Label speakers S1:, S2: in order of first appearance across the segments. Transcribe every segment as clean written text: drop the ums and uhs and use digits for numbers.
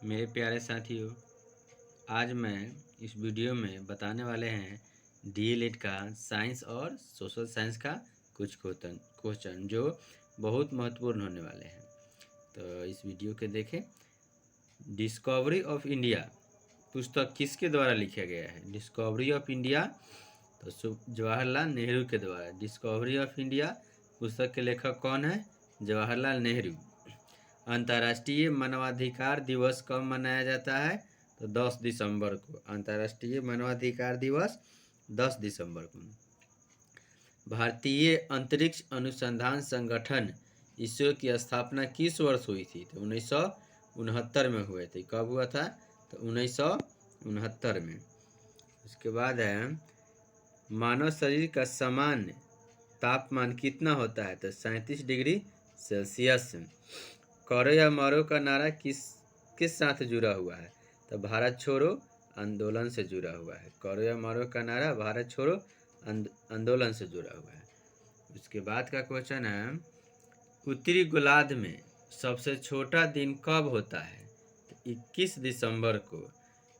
S1: मेरे प्यारे साथियों, आज मैं इस वीडियो में बताने वाले हैं डीएलएड का साइंस और सोशल साइंस का कुछ क्वेश्चन जो बहुत महत्वपूर्ण होने वाले हैं। तो इस वीडियो के देखें। डिस्कवरी ऑफ इंडिया पुस्तक किसके द्वारा लिखा गया है? डिस्कवरी ऑफ इंडिया तो जवाहरलाल नेहरू के द्वारा। डिस्कवरी ऑफ इंडिया पुस्तक के लेखक कौन है? जवाहरलाल नेहरू। अंतर्राष्ट्रीय मानवाधिकार दिवस कब मनाया जाता है? तो 10 दिसंबर को। अंतर्राष्ट्रीय मानवाधिकार दिवस 10 दिसंबर को। भारतीय अंतरिक्ष अनुसंधान संगठन इसरो की स्थापना किस वर्ष हुई थी? तो 1969 में हुए थे। कब हुआ था? तो 1969 में। उसके बाद है मानव शरीर का सामान्य तापमान कितना होता है? तो 37 डिग्री सेल्सियस। करो या मरो का नारा किस साथ जुड़ा हुआ है? तो भारत छोड़ो आंदोलन से जुड़ा हुआ है। करो या मरो का नारा भारत छोड़ो आंदोलन से जुड़ा हुआ है। उसके बाद का क्वेश्चन है उत्तरी गोलार्ध में सबसे छोटा दिन कब होता है? तो 21 दिसंबर को।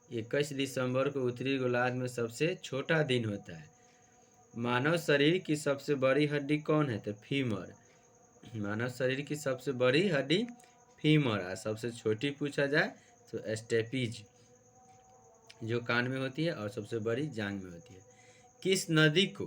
S1: 21 दिसंबर को उत्तरी गोलार्ध में सबसे छोटा दिन होता है। मानव शरीर की सबसे बड़ी हड्डी कौन है? तो फीमर। मानव शरीर की सबसे बड़ी हड्डी फीमर। और सबसे छोटी पूछा जाए तो स्टेपीज जो कान में होती है और सबसे बड़ी जांग में होती है। किस नदी को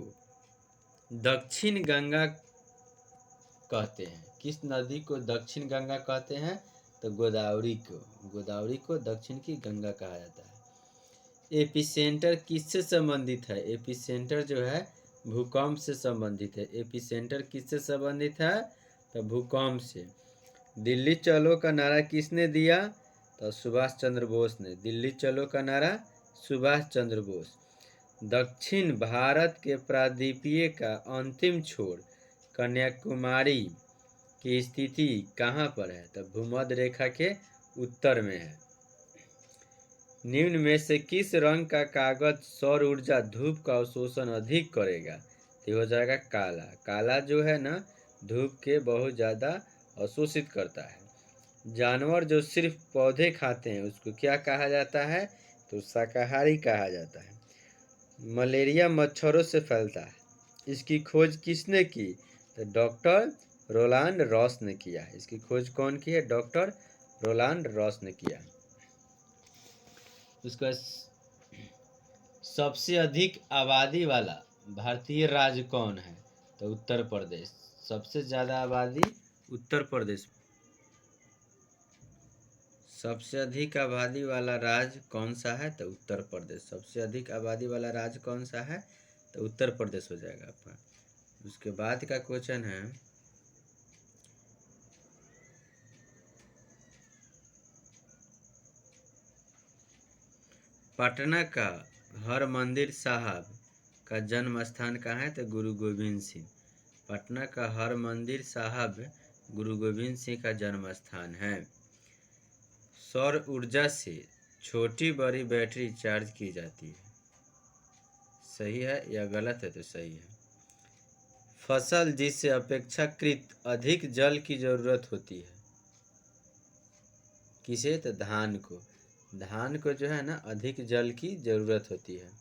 S1: दक्षिण गंगा कहते हैं? किस नदी को दक्षिण गंगा कहते हैं? तो गोदावरी को। गोदावरी को दक्षिण की गंगा कहा जाता है। एपिसेंटर किससे संबंधित है? एपिसेंटर जो है भूकंप से संबंधित है। एपिसेंटर किससे संबंधित है? तो भूकंप से। दिल्ली चलो का नारा किसने दिया? तो सुभाष चंद्र बोस ने। दिल्ली चलो का नारा सुभाष चंद्र बोस। दक्षिण भारत के प्रायद्वीपीय का अंतिम छोर कन्याकुमारी की स्थिति कहाँ पर है? तो भूमध्य रेखा के उत्तर में है। निम्न में से किस रंग का कागज सौर ऊर्जा धूप का अवशोषण अधिक करेगा? तो हो जाएगा काला। काला जो है ना धूप के बहुत ज़्यादा अवशोषित करता है। जानवर जो सिर्फ पौधे खाते हैं उसको क्या कहा जाता है? तो शाकाहारी कहा जाता है। मलेरिया मच्छरों से फैलता है, इसकी खोज किसने की? तो डॉक्टर रोलांड रॉस ने किया है। इसकी खोज कौन की है? डॉक्टर रोलांड रॉस ने किया। उसका सबसे अधिक आबादी वाला भारतीय राज्य कौन है? तो उत्तर प्रदेश। सबसे ज़्यादा आबादी उत्तर प्रदेश। सबसे अधिक आबादी वाला राज्य कौन सा है? तो उत्तर प्रदेश। सबसे अधिक आबादी वाला राज्य कौन सा है? तो उत्तर प्रदेश हो जाएगा आपका। उसके बाद का क्वेश्चन है पटना का हरमंदिर साहब का जन्म स्थान कहाँ है? तो गुरु गोविंद सिंह। पटना का हरमंदिर साहब गुरु गोविंद सिंह का जन्म स्थान है। सौर ऊर्जा से छोटी बड़ी बैटरी चार्ज की जाती है। सही है या गलत है? तो सही है। फसल जिसे अपेक्षाकृत अधिक जल की जरूरत होती है किसे? तो धान को। धान को जो है ना अधिक जल की जरूरत होती है।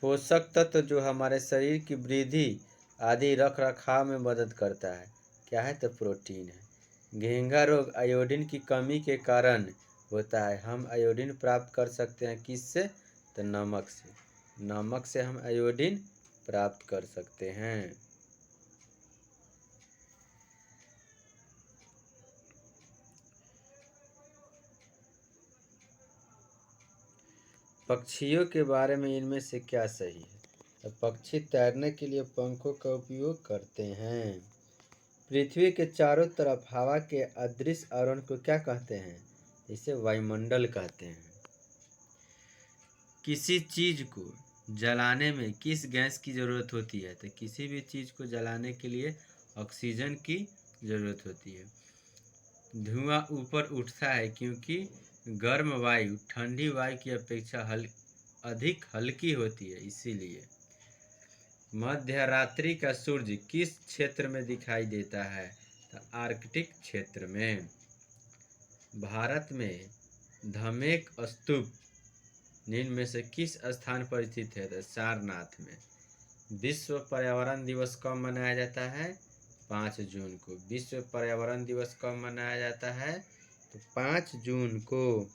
S1: पोषक तत्व जो हमारे शरीर की वृद्धि आदि रख रखाव में मदद करता है क्या है? तो प्रोटीन है। घेंघा रोग आयोडीन की कमी के कारण होता है। हम आयोडीन प्राप्त कर सकते हैं किससे? तो नमक से। नमक से हम आयोडीन प्राप्त कर सकते हैं। पक्षियों के बारे में इनमें से क्या सही है? तो पक्षी तैरने के लिए पंखों का उपयोग करते हैं। पृथ्वी के चारों तरफ हवा के अदृश्य आवरण को क्या कहते हैं? इसे वायुमंडल कहते हैं। किसी चीज को जलाने में किस गैस की जरूरत होती है? तो किसी भी चीज को जलाने के लिए ऑक्सीजन की जरूरत होती है। धुआं ऊपर उठता है क्योंकि गर्म वायु ठंडी वायु की अपेक्षा अधिक हल्की होती है, इसीलिए। मध्य रात्रि का सूर्य किस क्षेत्र में दिखाई देता है? तो आर्कटिक क्षेत्र में। भारत में धमेक स्तूप निम्न में से किस स्थान पर स्थित है? तो सारनाथ में। विश्व पर्यावरण दिवस कब मनाया जाता है? 5 जून को। विश्व पर्यावरण दिवस कब मनाया जाता है? तो 5 जून को।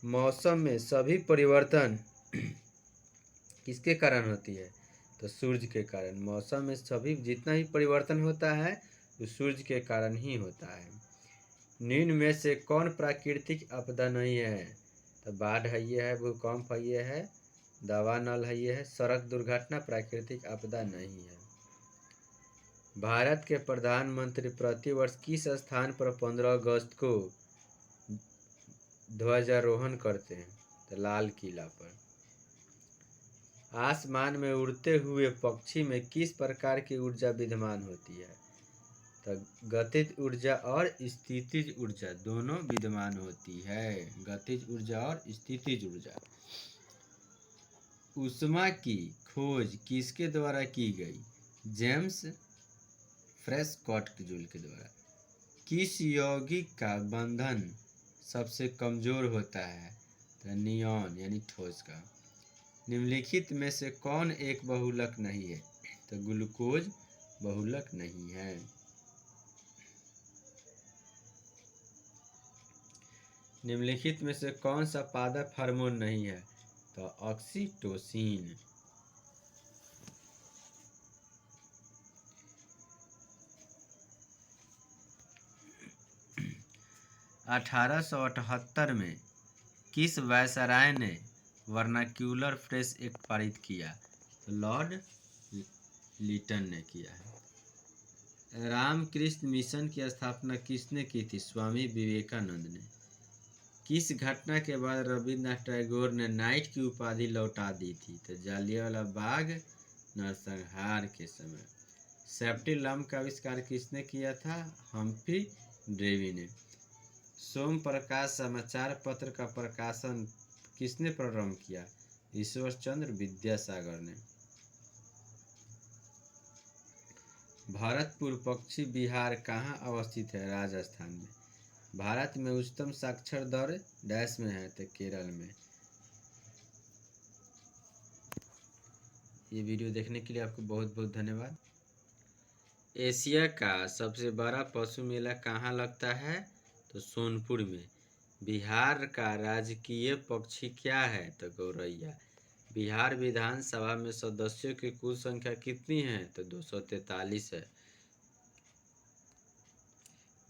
S1: मौसम में सभी परिवर्तन किसके कारण होती है? तो सूर्य के कारण। मौसम में सभी जितना भी परिवर्तन होता है वो सूर्य के कारण ही होता है। निम्न में से कौन प्राकृतिक आपदा नहीं है? तो बाढ़ है ये है, भूकंप है ये है, दावानल है ये है, सड़क दुर्घटना प्राकृतिक आपदा नहीं है। भारत के प्रधानमंत्री प्रतिवर्ष किस स्थान पर 15 अगस्त को ध्वजारोहण करते हैं? तो लाल किला पर। आसमान में उड़ते हुए पक्षी में किस प्रकार की ऊर्जा विद्यमान होती है? तो गतिज ऊर्जा और स्थितिज ऊर्जा दोनों विद्यमान होती है। गतिज ऊर्जा और स्थितिज ऊर्जा। ऊष्मा की खोज किसके द्वारा की गई? जेम्स प्रेस्कॉट जूल के द्वारा। किस यौगिक का बंधन सबसे कमजोर होता है? तो नियॉन यानी ठोस का। निम्नलिखित में से कौन एक बहुलक नहीं है? तो ग्लूकोज बहुलक नहीं है। निम्नलिखित में से कौन सा पादप हार्मोन नहीं है? तो ऑक्सीटोसिन। (1878) में किस वायसराय ने वर्नाक्यूलर प्रेस एक्ट पारित किया? तो लॉर्ड लिटन ने किया है। रामकृष्ण मिशन की स्थापना किसने की थी? स्वामी विवेकानंद ने। किस घटना के बाद रविन्द्रनाथ टैगोर ने नाइट की उपाधि लौटा दी थी? तो जालियांवाला बाग नरसंहार के समय। सेफ्टी लैंप का आविष्कार किसने किया था? हम्फ्री डेवी ने। सोम प्रकाश समाचार पत्र का प्रकाशन किसने प्रारंभ किया? ईश्वर चंद्र विद्यासागर ने। भरतपुर पश्चिम बिहार कहाँ अवस्थित है? राजस्थान में। भारत में उच्चतम साक्षर दर डैश में है? तो केरल में। ये वीडियो देखने के लिए आपको बहुत बहुत धन्यवाद। एशिया का सबसे बड़ा पशु मेला कहाँ लगता है? तो सोनपुर में। बिहार का राजकीय पक्षी क्या है? तो गौरैया। बिहार विधानसभा में सदस्यों की कुल संख्या कितनी है? तो 243 है।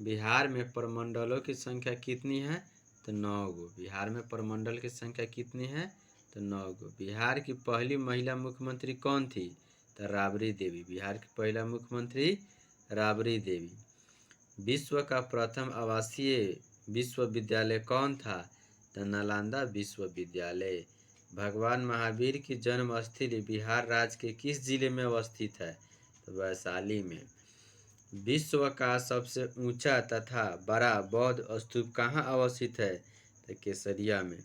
S1: बिहार में प्रमंडलों की संख्या कितनी है? तो 9 गो। बिहार में प्रमंडल की संख्या कितनी है? तो 9 गो। बिहार की पहली महिला मुख्यमंत्री कौन थी? तो राबड़ी देवी। बिहार की पहला मुख्यमंत्री राबड़ी देवी। विश्व का प्रथम आवासीय विश्वविद्यालय कौन था? तो नालंदा विश्वविद्यालय। भगवान महावीर की जन्मस्थली बिहार राज्य के किस जिले में अवस्थित है? तो वैशाली में। विश्व का सबसे ऊंचा तथा बड़ा बौद्ध स्तूप कहाँ अवस्थित है? तो केसरिया में।